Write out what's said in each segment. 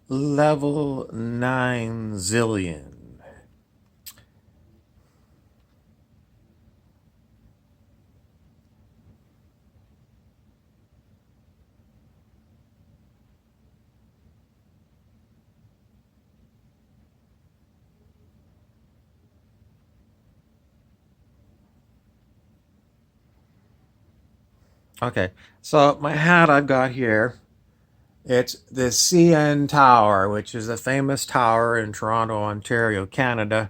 Level 9 zillion. Okay, so my hat I've got here, it's the CN Tower, which is a famous tower in Toronto, Ontario, Canada,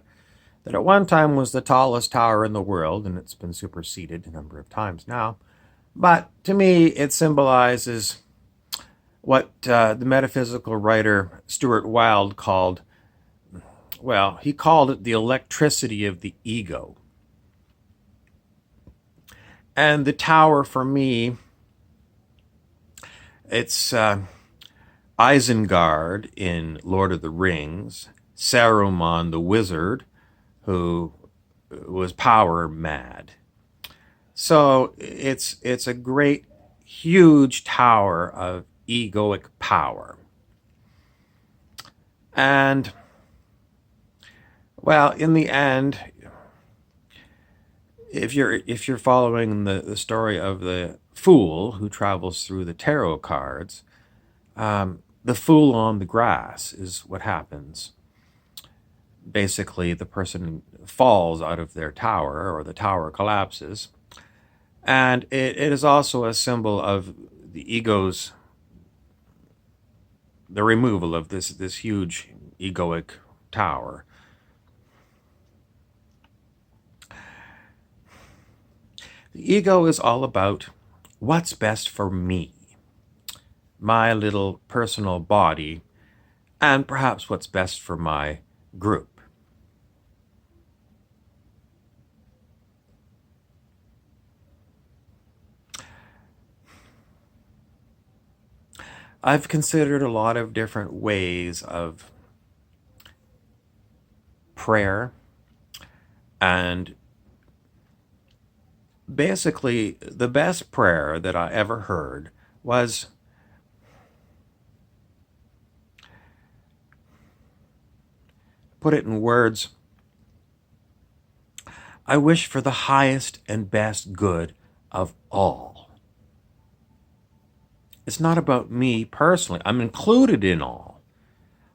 that at one time was the tallest tower in the world, and it's been superseded a number of times now. But to me, it symbolizes what the metaphysical writer Stuart Wilde called, well, he called it the electricity of the ego. And the tower for me, it's Isengard in Lord of the Rings, Saruman the wizard, who was power mad. So it's a great, huge tower of egoic power. And well, in the end, if you're following the story of the fool who travels through the tarot cards, the fool on the grass is what happens. Basically, the person falls out of their tower, or the tower collapses. And it is also a symbol of the ego's, the removal of this huge egoic tower. The ego is all about what's best for me, my little personal body, and perhaps what's best for my group. I've considered a lot of different ways of prayer, and basically the best prayer that I ever heard was, put it in words, I wish for the highest and best good of all. It's not about me personally. I'm included in all,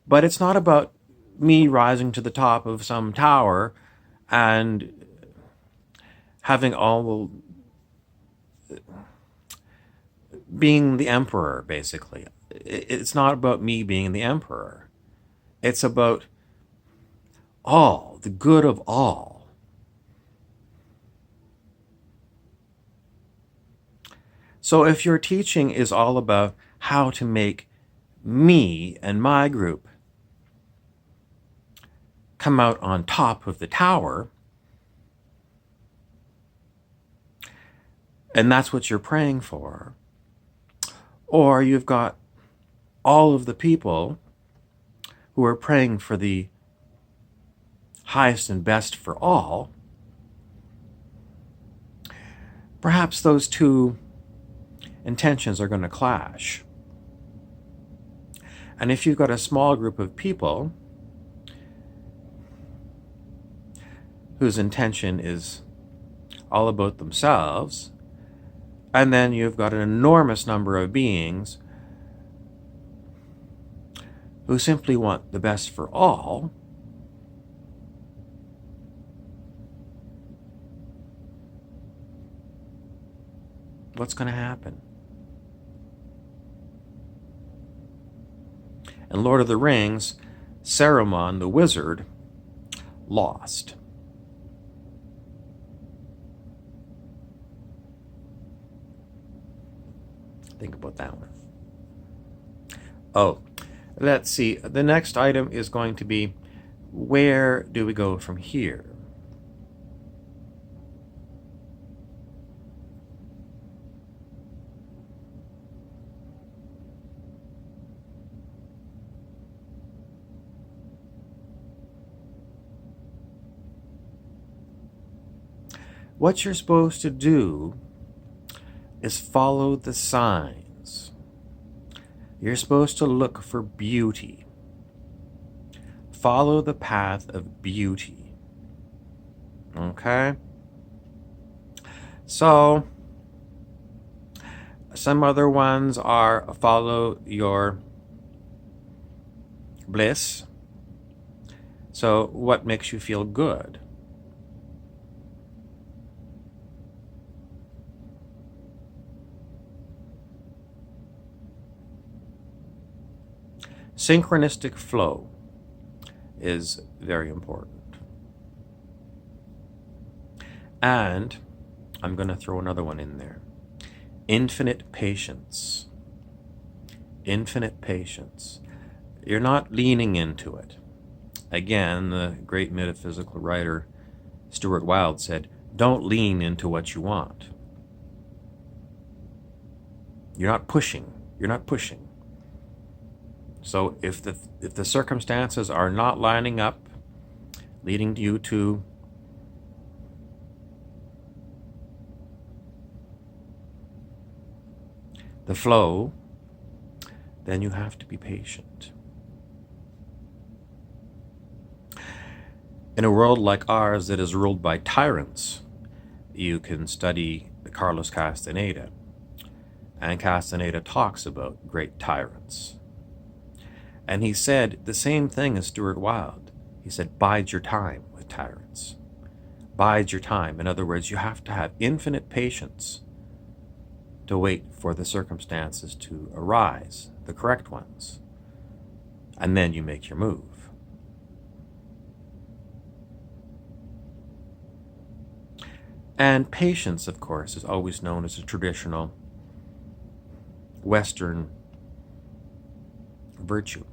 but it's not about me rising to the top of some tower and having all, being the emperor, basically. It's not about me being the emperor. It's about all, the good of all. So if your teaching is all about how to make me and my group come out on top of the tower, and that's what you're praying for, or you've got all of the people who are praying for the highest and best for all, perhaps those two intentions are going to clash. And if you've got a small group of people whose intention is all about themselves, and then you've got an enormous number of beings who simply want the best for all, what's going to happen? In Lord of the Rings, Saruman the wizard lost. Think about that one. Oh, let's see. The next item is going to be, where do we go from here? What you're supposed to do is follow the signs. You're supposed to look for beauty. follow the path of beauty. Okay? So, some other ones are follow your bliss. So, what makes you feel good? Synchronistic flow is very important. And I'm going to throw another one in there. Infinite patience. Infinite patience. You're not leaning into it. Again, the great metaphysical writer Stuart Wilde said, don't lean into what you want. You're not pushing. You're not pushing. So if the circumstances are not lining up, leading you to the flow, then you have to be patient. In a world like ours that is ruled by tyrants, you can study Carlos Castaneda. And Castaneda talks about great tyrants. And he said the same thing as Stuart Wilde. He said, bide your time with tyrants. Bide your time. In other words, you have to have infinite patience to wait for the circumstances to arise, the correct ones. And then you make your move. And patience, of course, is always known as a traditional Western virtue.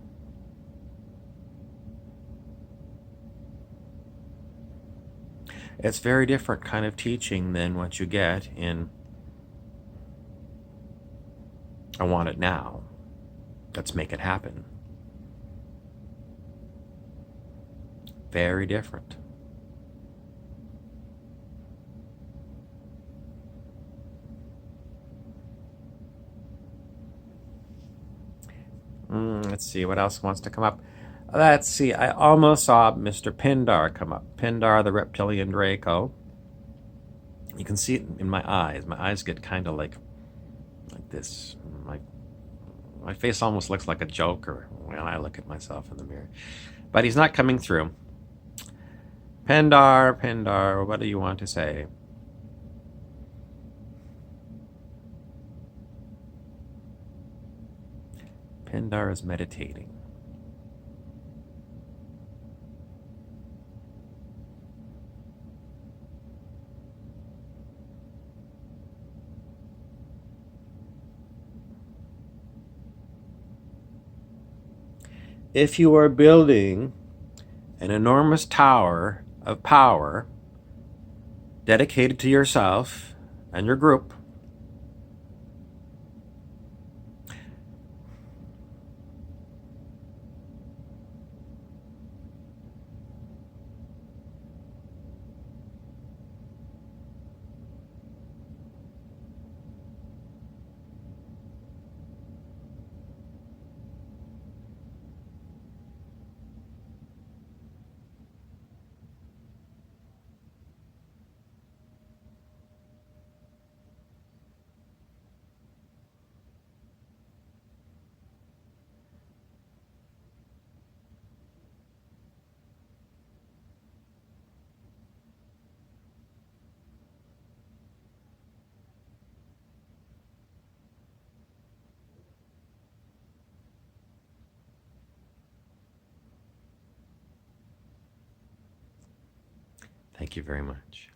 It's very different kind of teaching than what you get in I Want It Now. Let's make it happen. Very different. Let's see, what else wants to come up? Let's see, I almost saw Mr. Pindar come up. Pindar, the reptilian Draco. You can see it in my eyes. My eyes get kind of like this. My face almost looks like a Joker when I look at myself in the mirror. But he's not coming through. Pindar, what do you want to say? Pindar is meditating. If you are building an enormous tower of power dedicated to yourself and your group, thank you very much.